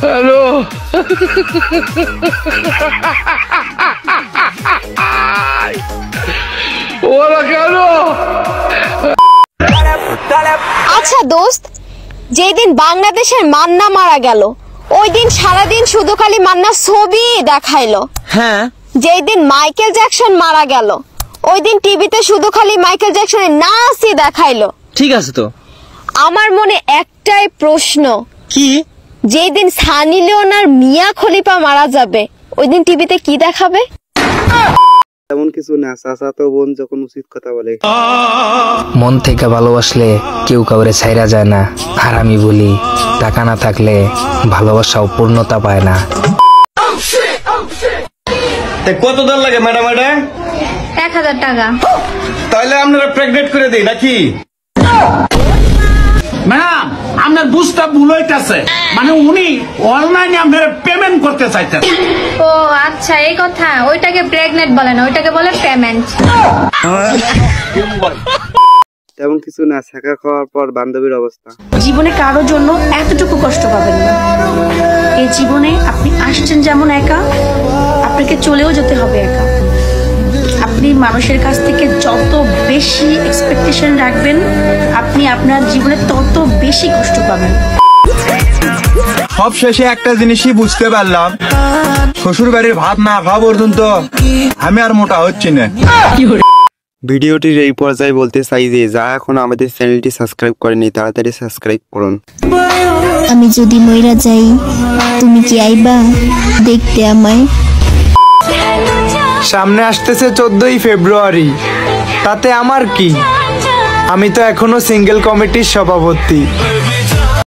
Hello ওরা কেন? আচ্ছা দোস্ত, যেদিন বাংলাদেশের মান্না মারা গেল ওই দিন সারাদিন শুধু খালি মান্না ছবি দেখাইলো। হ্যাঁ। যেই দিন মাইকেল জ্যাকসন মারা গেল ওই দিন টিভিতে শুধু খালি মাইকেল জ্যাকসনের নাচই দেখাইলো। ঠিক আছে তো। আমার মনে একটাই প্রশ্ন, কি? যেই দিন সানি লিওন আর মিয়া খলিফা মারা যাবে ওই দিন টিভিতে কি দেখাবে? তেমন কিছু না, চাচা তো বোন যখন উচিত কথা বলে। মন থেকে ভালোবাসলে কেউ কাউরে ছাইরা যায় না, আর আমি বলি টাকা না থাকলে ভালোবাসাও পূর্ণতা পায় না। কত দাম লাগে ম্যাডাম? 1000 টাকা। তাহলে আপনারা প্রেগনেন্ট করে দিই নাকি? ম্যাডাম আপনার বুঝটা ভুল হইতাছে, মানে উনি অনলাইনে আপনার পেমেন্ট করতে চাইতেন। ও আচ্ছা এই কথা, ওইটাকে প্রেগনেন্ট বলে না, ওইটাকে বলে পেমেন্ট। তেমন কিছু না, ছাকা খাওয়ার পর বান্ধবীর অবস্থা। জীবনে কারোর জন্য এতটুকু কষ্ট পাবেন না। এই জীবনে আপনি আসছেন যেমন একা, আপনাকে চলেও যেতে হবে একা। আপনি মানুষের কাছ থেকে যত বেশি এক্সপেকটেশন রাখবেন আপনি আপনার জীবনে তত বেশি কষ্ট পাবেন। সব শেষে একটা জিনিসই বুঝতে পারলাম, শ্বশুর বাড়ির ভাত না খাওয়া পর্যন্ত আমি আর মোটা হচ্ছি না। ভিডিওটির এই পর্যায়ে বলতে চাই যে যারা এখন আমাদের চ্যানেলটি সাবস্ক্রাইব করেনি তাড়াতাড়ি সাবস্ক্রাইব করুন। আমি যদি মইরা যাই তুমি কি আইবা দেখতে আমায়? সামনে আসতেছে 14ই ফেব্রুয়ারি, তাতে আমার কি? আমি তো এখনো সিঙ্গেল কমিটির সভাপতি।